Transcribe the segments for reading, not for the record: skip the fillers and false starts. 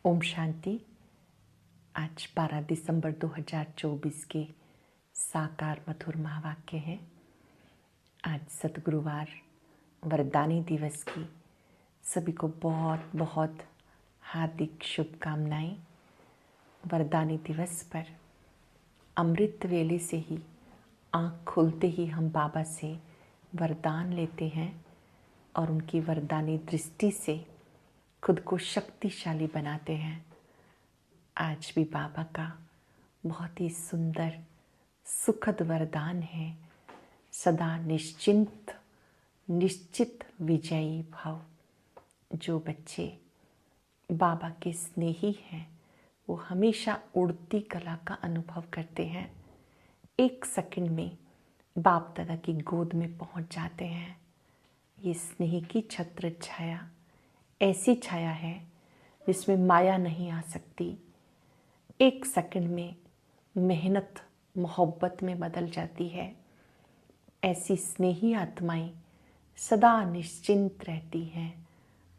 ओम शांति। आज 12 दिसंबर 2024 के साकार मधुर महावाक्य है। आज सतगुरुवार वरदानी दिवस की सभी को बहुत बहुत हार्दिक शुभकामनाएं। वरदानी दिवस पर अमृत वेले से ही आँख खुलते ही हम बाबा से वरदान लेते हैं और उनकी वरदानी दृष्टि से खुद को शक्तिशाली बनाते हैं। आज भी बाबा का बहुत ही सुंदर सुखद वरदान है, सदा निश्चित विजयी भव। जो बच्चे बाबा के स्नेही हैं वो हमेशा उड़ती कला का अनुभव करते हैं। एक सेकंड में बाप दादा की गोद में पहुंच जाते हैं। ये स्नेह की छत्र छाया ऐसी छाया है जिसमें माया नहीं आ सकती। एक सेकंड में मेहनत मोहब्बत में बदल जाती है। ऐसी स्नेही आत्माएं सदा निश्चिंत रहती हैं,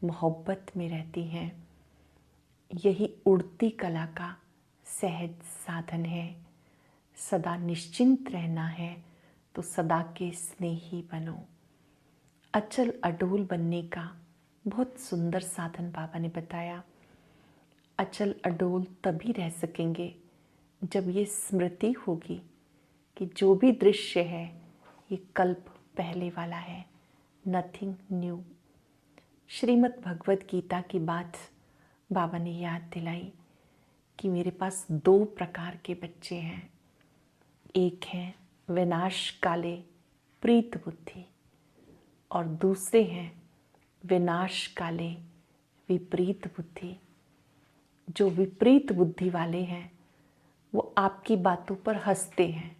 मोहब्बत में रहती हैं। यही उड़ती कला का सहज साधन है। सदा निश्चिंत रहना है तो सदा के स्नेही बनो। अचल अडोल बनने का बहुत सुंदर साधन बाबा ने बताया। अचल अडोल तभी रह सकेंगे जब ये स्मृति होगी कि जो भी दृश्य है ये कल्प पहले वाला है, नथिंग न्यू। श्रीमद् भगवत गीता की बात बाबा ने याद दिलाई कि मेरे पास 2 प्रकार के बच्चे हैं। एक है विनाश काले प्रीत बुद्धि और दूसरे हैं विनाश काले विपरीत बुद्धि। जो विपरीत बुद्धि वाले हैं वो आपकी बातों पर हंसते हैं।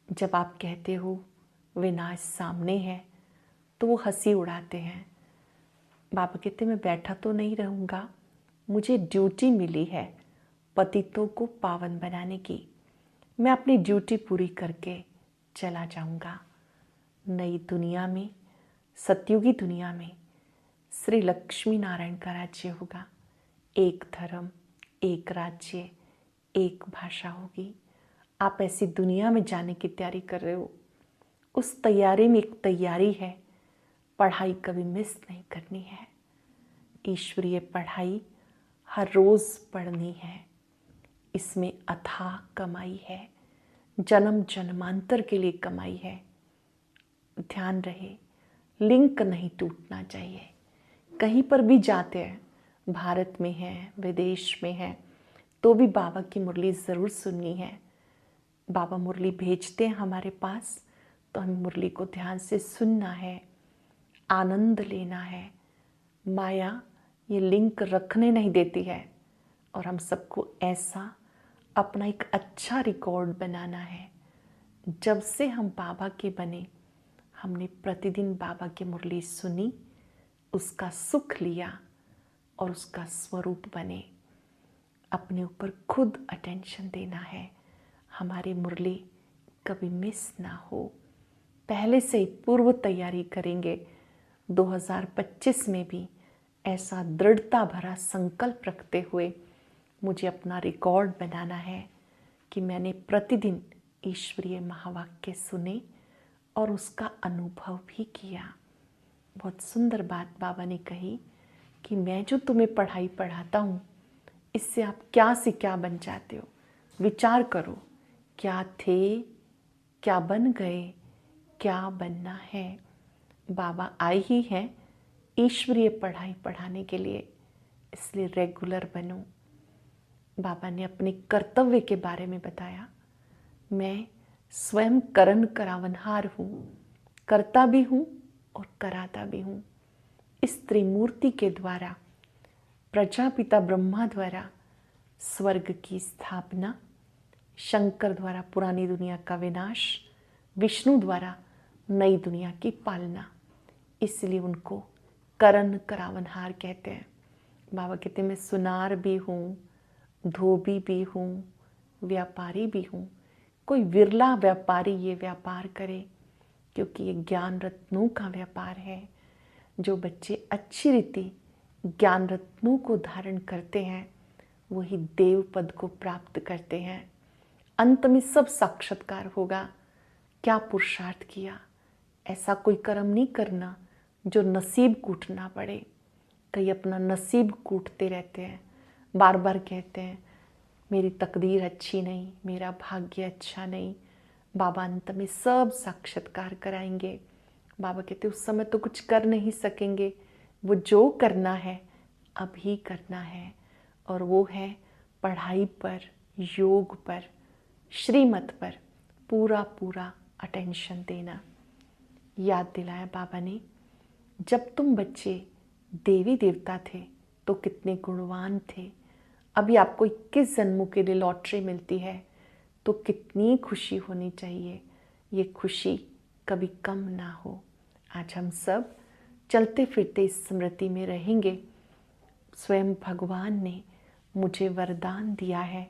जब आप कहते हो विनाश सामने है तो वो हंसी उड़ाते हैं। बाबा कहते मैं बैठा तो नहीं रहूँगा, मुझे ड्यूटी मिली है पतितों को पावन बनाने की। मैं अपनी ड्यूटी पूरी करके चला जाऊँगा। नई दुनिया में, सतयुगी दुनिया में श्री लक्ष्मी नारायण का राज्य होगा। एक धर्म, एक राज्य, एक भाषा होगी। आप ऐसी दुनिया में जाने की तैयारी कर रहे हो। उस तैयारी में एक तैयारी है, पढ़ाई कभी मिस नहीं करनी है। ईश्वरीय पढ़ाई हर रोज पढ़नी है। इसमें अथाह कमाई है, जन्म जन्मांतर के लिए कमाई है। ध्यान रहे, लिंक नहीं टूटना चाहिए। कहीं पर भी जाते हैं, भारत में है, विदेश में है, तो भी बाबा की मुरली ज़रूर सुननी है। बाबा मुरली भेजते हैं हमारे पास तो हमें मुरली को ध्यान से सुनना है, आनंद लेना है। माया ये लिंक रखने नहीं देती है और हम सबको ऐसा अपना एक अच्छा रिकॉर्ड बनाना है। जब से हम बाबा के बने, हमने प्रतिदिन बाबा की मुरली सुनी, उसका सुख लिया और उसका स्वरूप बने। अपने ऊपर खुद अटेंशन देना है, हमारी मुरली कभी मिस ना हो। पहले से ही पूर्व तैयारी करेंगे। 2025 में भी ऐसा दृढ़ता भरा संकल्प रखते हुए मुझे अपना रिकॉर्ड बनाना है कि मैंने प्रतिदिन ईश्वरीय महावाक्य सुने और उसका अनुभव भी किया। बहुत सुंदर बात बाबा ने कही कि मैं जो तुम्हें पढ़ाई पढ़ाता हूँ, इससे आप क्या से क्या बन जाते हो। विचार करो, क्या थे, क्या बन गए, क्या बनना है। बाबा आए ही हैं ईश्वरीय पढ़ाई पढ़ाने के लिए, इसलिए रेगुलर बनो। बाबा ने अपने कर्तव्य के बारे में बताया। मैं स्वयं करण करावनहार हूँ, करता भी हूँ और कराता भी हूँ। इस त्रिमूर्ति के द्वारा, प्रजापिता ब्रह्मा द्वारा स्वर्ग की स्थापना, शंकर द्वारा पुरानी दुनिया का विनाश, विष्णु द्वारा नई दुनिया की पालना। इसलिए उनको करण करावनहार कहते हैं। बाबा कहते हैं मैं सुनार भी हूँ, धोबी भी हूँ, व्यापारी भी हूँ। कोई विरला व्यापारी ये व्यापार करे, क्योंकि ये ज्ञान रत्नों का व्यापार है। जो बच्चे अच्छी रीति ज्ञान रत्नों को धारण करते हैं वही देव पद को प्राप्त करते हैं। अंत में सब साक्षात्कार होगा। क्या पुरुषार्थ किया, ऐसा कोई कर्म नहीं करना जो नसीब कूटना पड़े। कई अपना नसीब कूटते रहते हैं, बार बार कहते हैं मेरी तकदीर अच्छी नहीं, मेरा भाग्य अच्छा नहीं। बाबा अंत में सब साक्षात्कार कराएंगे। बाबा कहते उस समय तो कुछ कर नहीं सकेंगे, वो जो करना है अभी करना है, और वो है पढ़ाई पर, योग पर, श्रीमत पर पूरा पूरा अटेंशन देना। याद दिलाया बाबा ने, जब तुम बच्चे देवी देवता थे तो कितने गुणवान थे। अभी आपको 21 जन्मों के लिए लॉटरी मिलती है तो कितनी खुशी होनी चाहिए। ये खुशी कभी कम ना हो। आज हम सब चलते फिरते इस स्मृति में रहेंगे। स्वयं भगवान ने मुझे वरदान दिया है,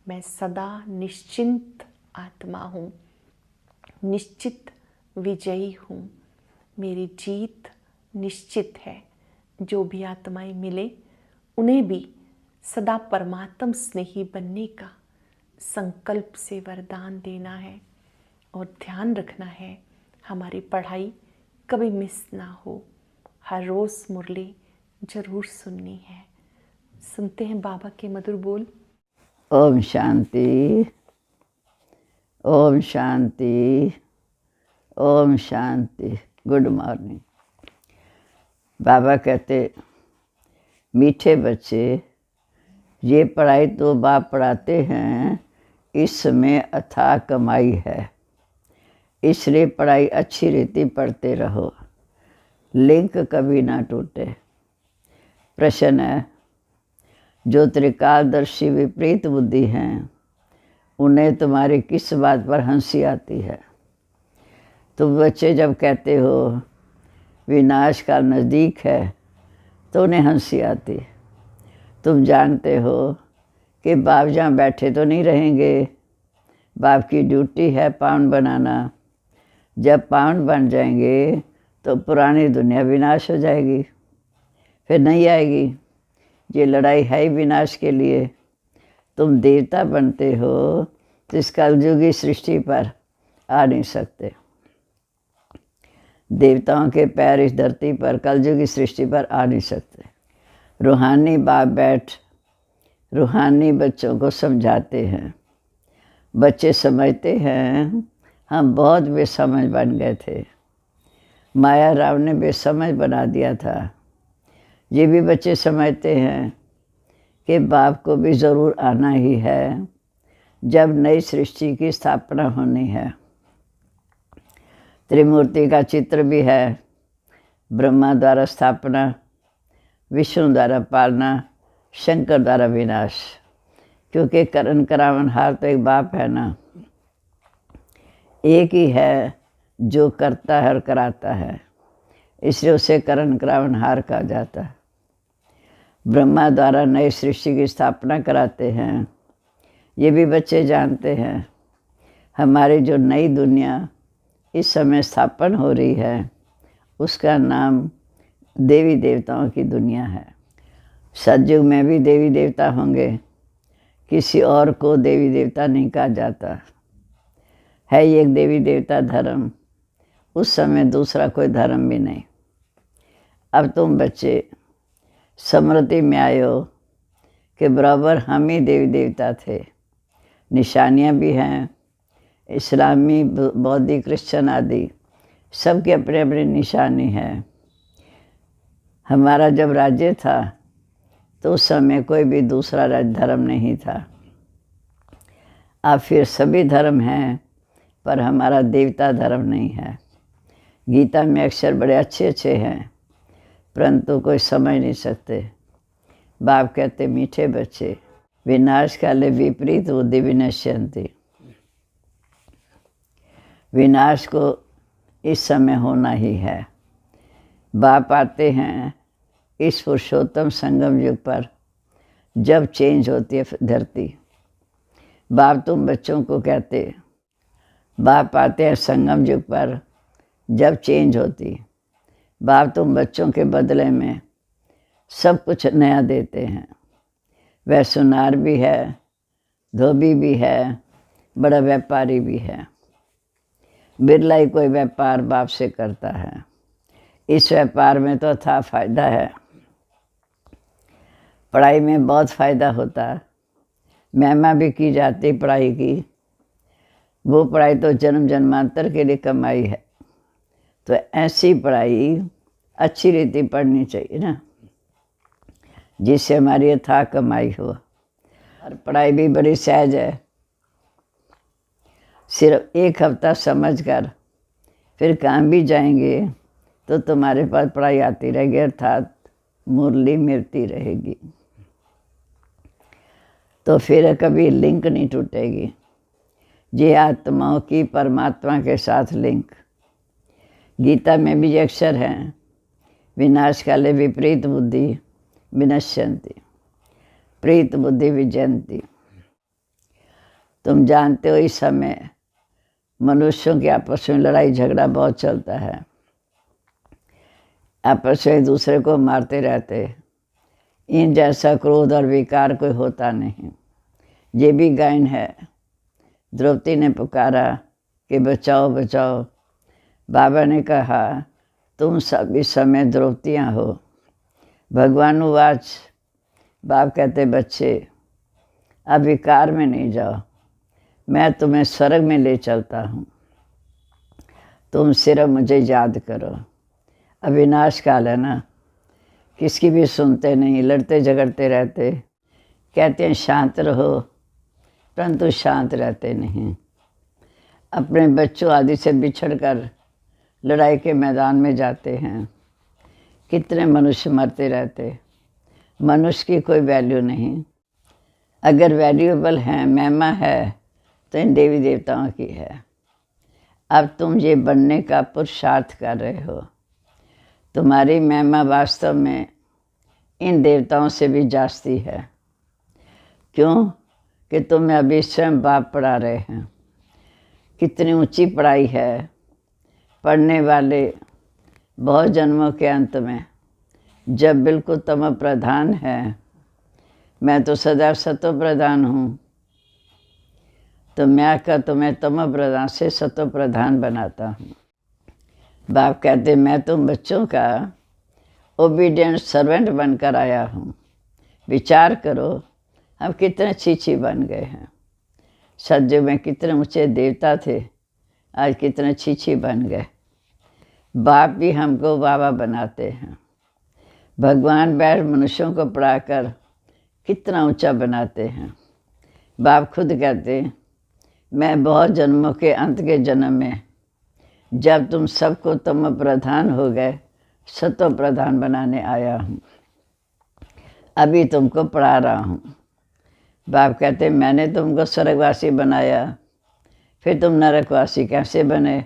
मैं सदा निश्चिंत आत्मा हूँ, निश्चित विजयी हूँ, मेरी जीत निश्चित है। जो भी आत्माएं मिले उन्हें भी सदा परमात्म स्नेही बनने का संकल्प से वरदान देना है, और ध्यान रखना है हमारी पढ़ाई कभी मिस ना हो। हर रोज़ मुरली जरूर सुननी है। सुनते हैं बाबा के मधुर बोल। ओम शांति, ओम शांति, ओम शांति। Good morning. बाबा कहते, मीठे बच्चे, ये पढ़ाई तो बाप पढ़ाते हैं, इसमें अथाह कमाई है, इसलिए पढ़ाई अच्छी रीति पढ़ते रहो, लिंक कभी ना टूटे। प्रश्न है, जो त्रिकालदर्शी विपरीत बुद्धि हैं उन्हें तुम्हारी किस बात पर हंसी आती है? तुम बच्चे जब कहते हो विनाश काल नज़दीक है तो उन्हें हंसी आती। तुम जानते हो कि बाप जहाँ बैठे तो नहीं रहेंगे, बाप की ड्यूटी है पाउंड बनाना। जब पाउंड बन जाएंगे तो पुरानी दुनिया विनाश हो जाएगी, फिर नहीं आएगी। ये लड़ाई है ही विनाश के लिए। तुम देवता बनते हो तो इस कलयुगी सृष्टि पर आ नहीं सकते। देवताओं के पैर इस धरती पर कलयुगी सृष्टि पर आ नहीं सकते। रूहानी बाप बैठ रूहानी बच्चों को समझाते हैं। बच्चे समझते हैं हम बहुत बेसमझ बन गए थे, माया राव ने बेसमझ बना दिया था। ये भी बच्चे समझते हैं कि बाप को भी ज़रूर आना ही है जब नई सृष्टि की स्थापना होनी है। त्रिमूर्ति का चित्र भी है, ब्रह्मा द्वारा स्थापना, विष्णु द्वारा पालना, शंकर द्वारा विनाश। क्योंकि करण करावनहार तो एक बाप है ना, एक ही है जो करता है और कराता है, इसलिए उसे करण करावनहार कहा जाता है। ब्रह्मा द्वारा नई सृष्टि की स्थापना कराते हैं। ये भी बच्चे जानते हैं हमारी जो नई दुनिया इस समय स्थापन हो रही है उसका नाम देवी देवताओं की दुनिया है। सतयुग में भी देवी देवता होंगे, किसी और को देवी देवता नहीं कहा जाता है। एक देवी देवता धर्म, उस समय दूसरा कोई धर्म भी नहीं। अब तुम बच्चे स्मृति में आयो कि बराबर हम ही देवी देवता थे। निशानियाँ भी हैं, इस्लामी, बौद्धिक, क्रिश्चन आदि सबके अपने अपने निशानी है। हमारा जब राज्य था तो उस समय कोई भी दूसरा धर्म नहीं था। अब फिर सभी धर्म हैं पर हमारा देवता धर्म नहीं है। गीता में अक्षर बड़े अच्छे अच्छे हैं परंतु कोई समझ नहीं सकते। बाप कहते मीठे बच्चे, विनाश काले विपरीत बुद्धि विनश्यन्ति। विनाश को इस समय होना ही है। बाप आते हैं इस पुरुषोत्तम संगम युग पर जब चेंज होती है धरती। बाप तुम बच्चों को कहते, बाप आते हैं संगम युग पर जब चेंज होती। बाप तुम बच्चों के बदले में सब कुछ नया देते हैं। वह सुनार भी है, धोबी भी है, बड़ा व्यापारी भी है। बिरला ही कोई व्यापार बाप से करता है। इस व्यापार में तो अथाह फायदा है। पढ़ाई में बहुत फ़ायदा होता है। महिमा भी की जाती पढ़ाई की। वो पढ़ाई तो जन्म जन्मांतर के लिए कमाई है। तो ऐसी पढ़ाई अच्छी रीति पढ़नी चाहिए ना, जिससे हमारी अथाह कमाई हो। और पढ़ाई भी बड़ी सहज है। सिर्फ 1 हफ्ता समझ कर फिर काम भी जाएंगे तो तुम्हारे पास पढ़ाई आती रहेगी, अर्थात मुरली मिलती रहेगी। तो फिर कभी लिंक नहीं टूटेगी। ये आत्माओं की परमात्मा के साथ लिंक। गीता में भी अक्षर हैं, विनाश काले विपरीत बुद्धि विनश्यन्ति, प्रीत बुद्धि विजयन्ति। तुम जानते हो इस समय मनुष्यों के आपस में लड़ाई झगड़ा बहुत चलता है। आपस में एक दूसरे को मारते रहते। इन जैसा क्रोध और विकार कोई होता नहीं। ये भी गायन है। द्रौपदी ने पुकारा कि बचाओ बचाओ। बाबा ने कहा तुम सब इस समय द्रौपदियाँ हो। भगवान उवाच, बाप कहते बच्चे अब विकार में नहीं जाओ, मैं तुम्हें स्वर्ग में ले चलता हूँ। तुम सिर्फ मुझे याद करो। अविनाश काल है ना, किसकी भी सुनते नहीं, लड़ते झगड़ते रहते। कहते हैं शांत रहो, परंतु शांत रहते नहीं। अपने बच्चों आदि से बिछड़कर लड़ाई के मैदान में जाते हैं। कितने मनुष्य मरते रहते। मनुष्य की कोई वैल्यू नहीं। अगर वैल्यूएबल है, महिमा है, तो इन देवी देवताओं की है। अब तुम ये बनने का पुरुषार्थ कर रहे हो। तुम्हारी महिमा वास्तव में इन देवताओं से भी जास्ती है। क्यों कि तुम्हें अभी स्वयं बाप पढ़ा रहे हैं। कितनी ऊंची पढ़ाई है। पढ़ने वाले बहुत जन्मों के अंत में जब बिल्कुल तम प्रधान है, मैं तो सदैव सतो प्रधान हूँ, तो मैं आकर तुम्हें तम प्रधान से सतो प्रधान बनाता हूँ। बाप कहते मैं तुम बच्चों का ओबीडियंट सर्वेंट बनकर आया हूँ। विचार करो हम कितने छीछी बन गए हैं। सतयुग में कितने ऊंचे देवता थे, आज कितने छीछी बन गए। बाप भी हमको बाबा बनाते हैं। भगवान बैठ मनुष्यों को पढ़ाकर कितना ऊंचा बनाते हैं। बाप खुद कहते मैं बहुत जन्मों के अंत के जन्म में जब तुम सबको तम प्रधान हो गए, सतो प्रधान बनाने आया हूँ। अभी तुमको पढ़ा रहा हूँ। बाप कहते मैंने तुमको स्वर्गवासी बनाया, फिर तुम नरकवासी कैसे बने।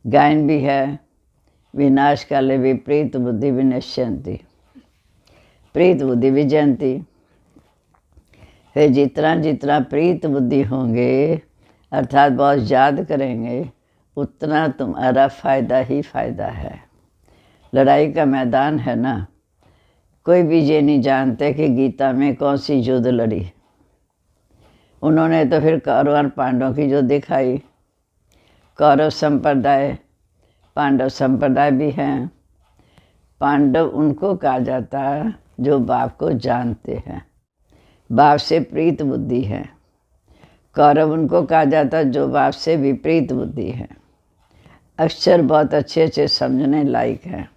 गायन भी है, विनाश काले विपरीत बुद्धि विनश्यन्ति, प्रीत बुद्धि विजयन्ति। फिर जितना जितना प्रीत बुद्धि होंगे, अर्थात बहुत याद करेंगे, उतना तुम्हारा फ़ायदा ही फ़ायदा है। लड़ाई का मैदान है ना। कोई भी ये नहीं जानते कि गीता में कौन सी युद्ध लड़ी। उन्होंने तो फिर कौरव और पांडवों की युद्ध दिखाई। कौरव संप्रदाय, पांडव संप्रदाय भी हैं। पांडव उनको कहा जाता है जो बाप को जानते हैं, बाप से प्रीत बुद्धि है। कौरव उनको कहा जाता है जो बाप से विपरीत बुद्धि है। अक्षर बहुत अच्छे अच्छे समझने लायक हैं।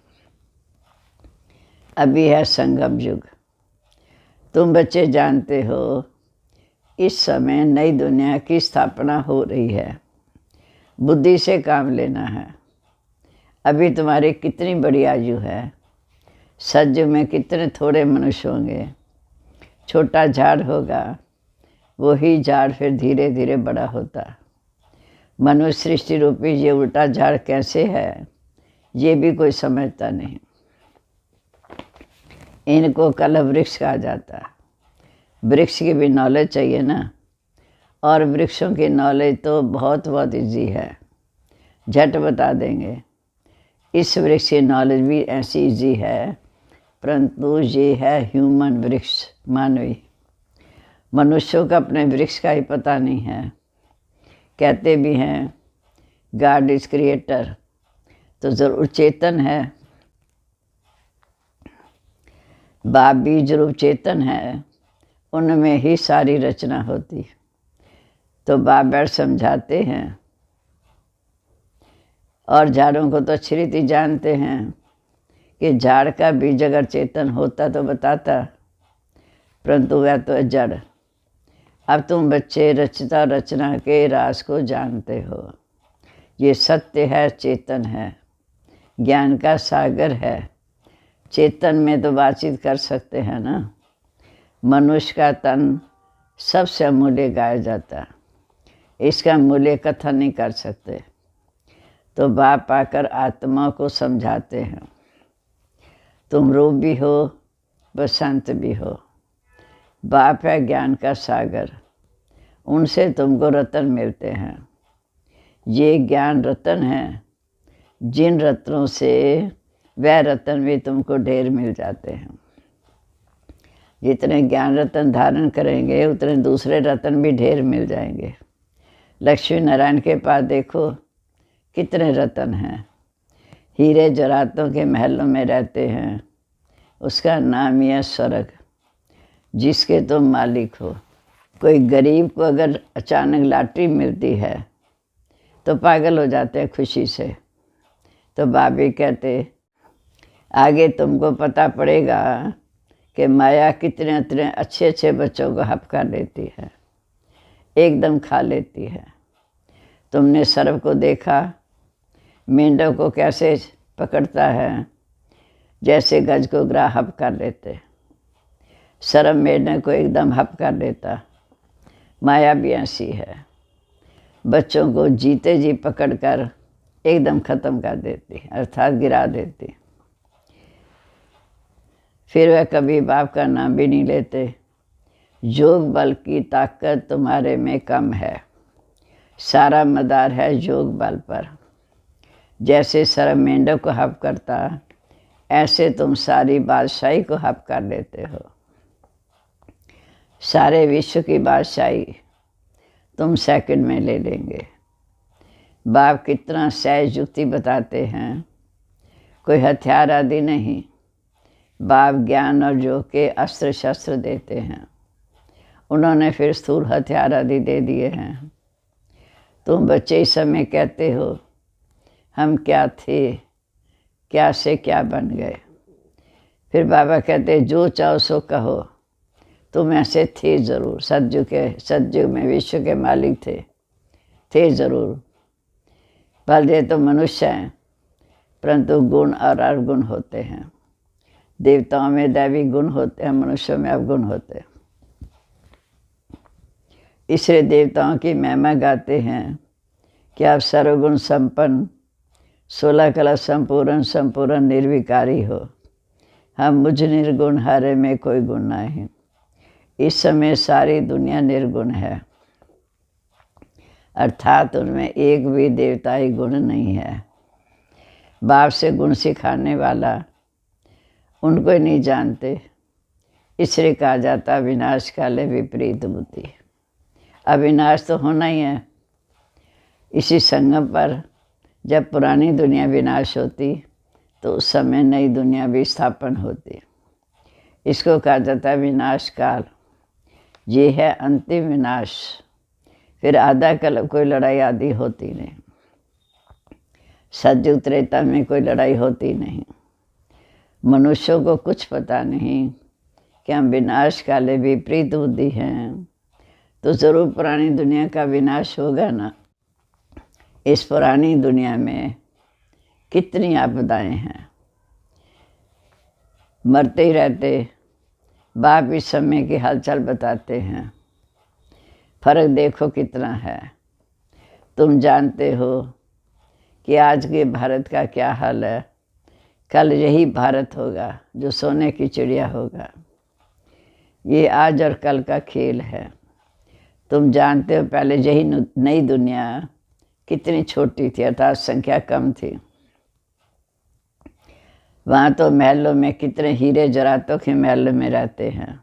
अभी है संगम युग। तुम बच्चे जानते हो इस समय नई दुनिया की स्थापना हो रही है। बुद्धि से काम लेना है। अभी तुम्हारी कितनी बड़ी आयु है। सतयुग में कितने थोड़े मनुष्य होंगे। छोटा झाड़ होगा, वही झाड़ फिर धीरे धीरे बड़ा होता। मनुष्य सृष्टि रूपी ये उल्टा झाड़ कैसे है, ये भी कोई समझता नहीं। इनको कल वृक्ष कहा जाता है। वृक्ष की भी नॉलेज चाहिए ना। और वृक्षों की नॉलेज तो बहुत बहुत ईजी है, झट बता देंगे। इस वृक्ष की नॉलेज भी ऐसी ईजी है, परंतु ये है ह्यूमन वृक्ष, मानवी। मनुष्यों का अपने वृक्ष का ही पता नहीं है। कहते भी हैं गॉड इज क्रिएटर, तो जरूर चेतन है। बाप बीज रूप चेतन है, उनमें ही सारी रचना होती। तो बाप बैठ समझाते हैं, और झाड़ों को तो अच्छी रीति जानते हैं कि झाड़ का बीज अगर चेतन होता तो बताता, परंतु वह तो जड़। अब तुम बच्चे रचता रचना के राज को जानते हो। ये सत्य है, चेतन है, ज्ञान का सागर है। चेतन में तो बातचीत कर सकते हैं ना। मनुष्य का तन सबसे अमूल्य गाया जाता, इसका मूल्य कथन नहीं कर सकते। तो बाप आकर आत्मा को समझाते हैं, तुम रूप भी हो, बसंत भी हो। बाप है ज्ञान का सागर, उनसे तुमको रतन मिलते हैं। ये ज्ञान रतन है, जिन रत्नों से वह रतन भी तुमको ढेर मिल जाते हैं। जितने ज्ञान रतन धारण करेंगे उतने दूसरे रतन भी ढेर मिल जाएंगे। लक्ष्मी नारायण के पास देखो कितने रतन हैं। हीरे जवाहरातों के महलों में रहते हैं, उसका नाम ही है स्वर्ग, जिसके तुम मालिक हो। कोई गरीब को अगर अचानक लॉटरी मिलती है तो पागल हो जाते हैं खुशी से। तो बाबी कहते आगे तुमको पता पड़ेगा कि माया कितने इतने अच्छे अच्छे बच्चों को हपका लेती है, एकदम खा लेती है। तुमने सर्प को देखा, मेंढक को कैसे पकड़ता है, जैसे गज को ग्राह हप कर लेते। सर्प मेंढक को एकदम हप कर देता। माया भी ऐसी है, बच्चों को जीते जी पकड़कर एकदम ख़त्म कर देती, अर्थात गिरा देती। फिर वह कभी बाप का नाम भी नहीं लेते। योग बल की ताकत तुम्हारे में कम है, सारा मदार है योग बल पर। जैसे सर्प मेंढक को हप करता, ऐसे तुम सारी बादशाही को हप कर लेते हो। सारे विश्व की बादशाही तुम सेकंड में ले लेंगे। बाप कितना सहज युक्ति बताते हैं, कोई हथियार आदि नहीं। बाप ज्ञान और योग के अस्त्र शस्त्र देते हैं, उन्होंने फिर स्थूल हथियार आदि दे दिए हैं। तुम बच्चे इस समय कहते हो हम क्या थे, क्या से क्या बन गए। फिर बाबा कहते जो चाहो सो कहो, तुम ऐसे थे ज़रूर। सतयुग में विश्व के मालिक थे ज़रूर। भले तो मनुष्य हैं, परंतु गुण और अवगुण होते हैं। देवताओं में दैवी गुण होते हैं, मनुष्यों में अवगुण होते हैं। इसलिए देवताओं की महिमा गाते हैं कि आप सर्वगुण संपन्न, 16 कला संपूर्ण निर्विकारी हो। हम मुझ निर्गुण हरे में कोई गुण नहीं। इस समय सारी दुनिया निर्गुण है, अर्थात उनमें एक भी देवताई गुण नहीं है। बाप से गुण सिखाने वाला उनको ही नहीं जानते, इसलिए कहा जाता विनाश काले विपरीत बुद्धि। अविनाश तो होना ही है। इसी संगम पर जब पुरानी दुनिया विनाश होती तो उस समय नई दुनिया भी स्थापन होती। इसको कहा जाता है विनाश काल। ये है अंतिम विनाश। फिर आधा कल कोई लड़ाई आदि होती नहीं। सतयुग त्रेता में कोई लड़ाई होती नहीं। मनुष्यों को कुछ पता नहीं कि हम विनाश काले विपरीत बुद्धि हैं, तो ज़रूर पुरानी दुनिया का विनाश होगा ना। इस पुरानी दुनिया में कितनी आपदाएं हैं, मरते ही रहते। बाप इस समय की हालचाल बताते हैं। फर्क देखो कितना है। तुम जानते हो कि आज के भारत का क्या हाल है, कल यही भारत होगा जो सोने की चिड़िया होगा। ये आज और कल का खेल है। तुम जानते हो पहले यही नई दुनिया कितनी छोटी थी, अर्थात संख्या कम थी। वहाँ तो महलों में कितने हीरे जवाहरातों के महलों में रहते हैं।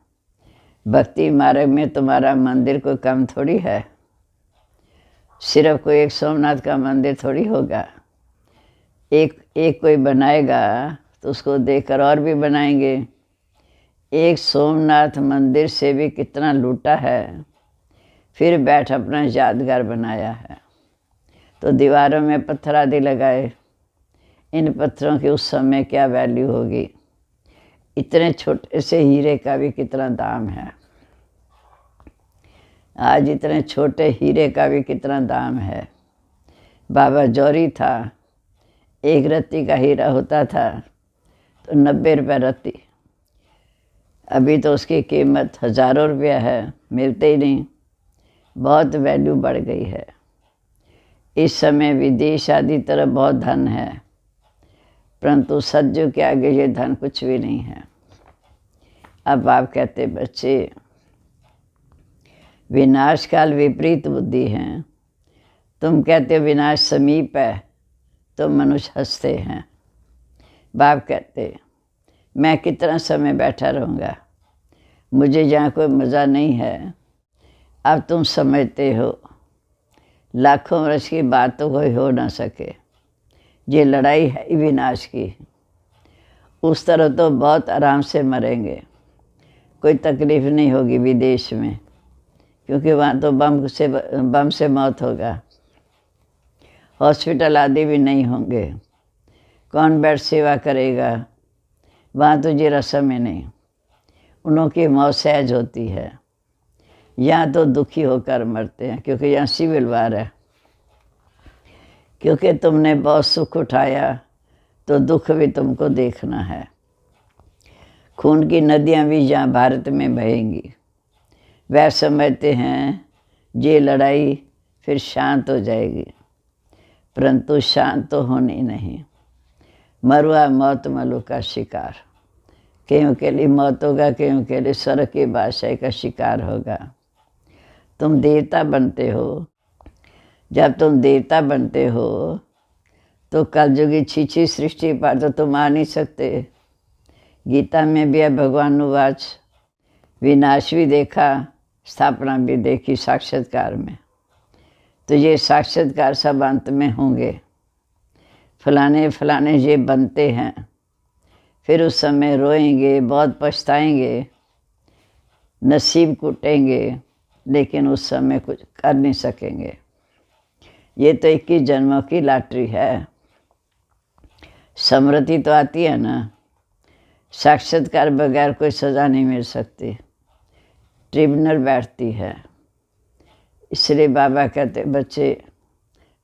भक्ति मार्ग में तुम्हारा मंदिर कोई कम थोड़ी है। सिर्फ कोई एक सोमनाथ का मंदिर थोड़ी होगा। एक कोई बनाएगा तो उसको देखकर और भी बनाएंगे। एक सोमनाथ मंदिर से भी कितना लूटा है, फिर बैठ अपना यादगार बनाया है। तो दीवारों में पत्थर आदि लगाए। इन पत्थरों की उस समय क्या वैल्यू होगी। इतने छोटे से हीरे का भी कितना दाम है। आज इतने छोटे हीरे का भी कितना दाम है। बाबा जौहरी था, 1 रत्ती का हीरा होता था तो 90 रुपये रत्ती। अभी तो उसकी कीमत हज़ारों रुपया है, मिलते ही नहीं। बहुत वैल्यू बढ़ गई है। इस समय विदेश आदि तरफ बहुत धन है, परंतु सज्जों के आगे ये धन कुछ भी नहीं है। अब आप कहते बच्चे विनाश काल विपरीत बुद्धि हैं। तुम कहते हो विनाश समीप है, तो मनुष्य हंसते हैं। बाप कहते मैं कितना समय बैठा रहूँगा, मुझे यहाँ कोई मज़ा नहीं है। अब तुम समझते हो लाखों वर्ष की बात तो कोई हो ना सके। ये लड़ाई है ही विनाश की। उस तरह तो बहुत आराम से मरेंगे, कोई तकलीफ़ नहीं होगी विदेश में, क्योंकि वहाँ तो बम से मौत होगा। हॉस्पिटल आदि भी नहीं होंगे। कौन बेड सेवा करेगा। वहाँ तो ये रस्म ही नहीं। उन्हों की मौत सहज होती है। यहाँ तो दुखी होकर मरते हैं, क्योंकि यहाँ सिविल वार है। क्योंकि तुमने बहुत सुख उठाया तो दुख भी तुमको देखना है। खून की नदियाँ भी यहाँ भारत में बहेंगी। वह समझते हैं ये लड़ाई फिर शांत हो जाएगी, परंतु शांत तो होनी नहीं। मरुआ मौत मलू का शिकार। कईयों के लिए मौत होगा, कईयों के लिए स्वर्ग की बादशाही का शिकार होगा। तुम देवता बनते हो। जब तुम देवता बनते हो तो कलयुगी छीछी सृष्टि पर तो तुम आ नहीं सकते। गीता में भी है भगवान उवाच, विनाश भी देखा, स्थापना भी देखी साक्षात्कार में। तो ये साक्षात्कार सब अंत में होंगे। फलाने फलाने ये बनते हैं, फिर उस समय रोएंगे, बहुत पछताएंगे, नसीब कूटेंगे, लेकिन उस समय कुछ कर नहीं सकेंगे। ये तो 21 जन्मों की लॉटरी है। समृद्धि तो आती है ना। साक्षात्कार बगैर कोई सज़ा नहीं मिल सकती। ट्रिब्यूनल बैठती है। इसलिए बाबा कहते बच्चे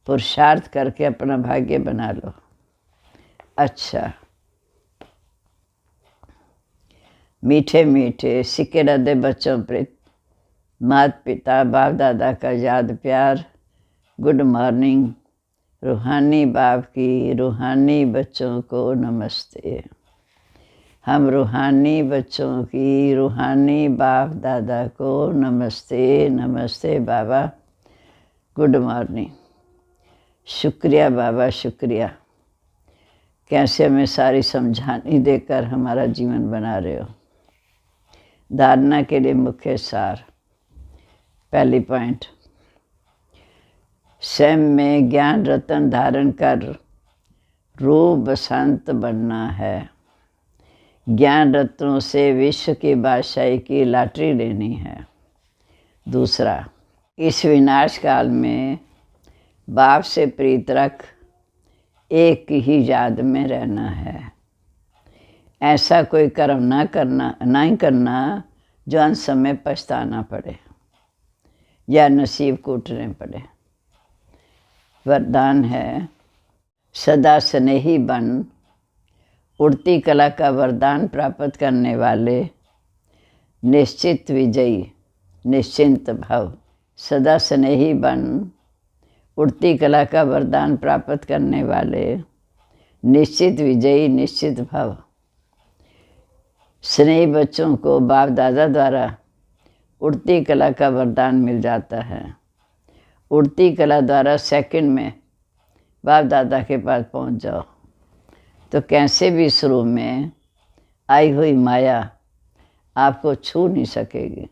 पुरुषार्थ करके अपना भाग्य बना लो। अच्छा, मीठे मीठे सिक्के रदे बच्चों प्रति माता पिता बाप दादा का याद प्यार। Good morning. रूहानी बाप की रूहानी बच्चों को नमस्ते। हम रूहानी बच्चों की रूहानी बाप दादा को नमस्ते। नमस्ते बाबा, गुड मॉर्निंग। शुक्रिया बाबा, शुक्रिया। कैसे हमें सारी समझानी देकर हमारा जीवन बना रहे हो। धारणा के लिए मुख्य सार। पहली पॉइंट, स्वयं में ज्ञान रत्न धारण कर रूप बसंत बनना है। ज्ञान रत्नों से विश्व की बादशाही की लॉटरी लेनी है। दूसरा, इस विनाश काल में बाप से प्रीत रख एक ही याद में रहना है। ऐसा कोई कर्म नहीं करना जो अंत समय पछताना पड़े या नसीब कूटने पड़े। वरदान है, सदा स्नेही बन। उड़ती कला का वरदान प्राप्त करने वाले निश्चित विजयी निश्चिंत भव। सदा स्नेही बन। उड़ती कला का वरदान प्राप्त करने वाले निश्चित विजयी निश्चित भव। स्नेही बच्चों को बाप दादा द्वारा उड़ती कला का वरदान मिल जाता है। उड़ती कला द्वारा सेकंड में बाप दादा के पास पहुंच जाओ। तो कैसे भी शुरू में आई हुई माया आपको छू नहीं सकेगी।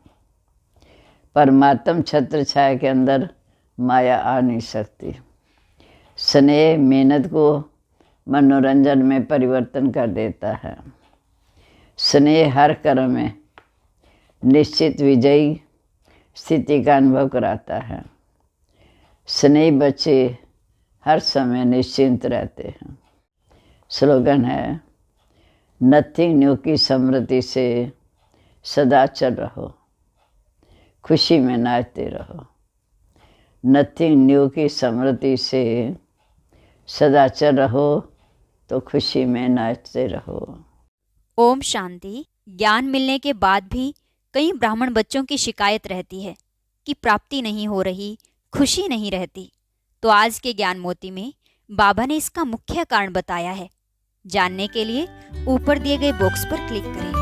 परमात्म छत्र छाया के अंदर माया आ नहीं सकती। स्नेह मेहनत को मनोरंजन में परिवर्तन कर देता है। स्नेह हर कर्म में निश्चित विजयी स्थिति का अनुभव कराता है। स्नेह बच्चे हर समय निश्चिंत रहते हैं। स्लोगन है, नथिंग न्यू की स्मृति से सदा चल रहो, खुशी में नाचते रहो। नथिंग न्यू की स्मृति से सदा चल रहो तो खुशी में नाचते रहो। ओम शांति। ज्ञान मिलने के बाद भी कई ब्राह्मण बच्चों की शिकायत रहती है कि प्राप्ति नहीं हो रही, खुशी नहीं रहती। तो आज के ज्ञान मोती में बाबा ने इसका मुख्य कारण बताया है। जानने के लिए ऊपर दिए गए बॉक्स पर क्लिक करें।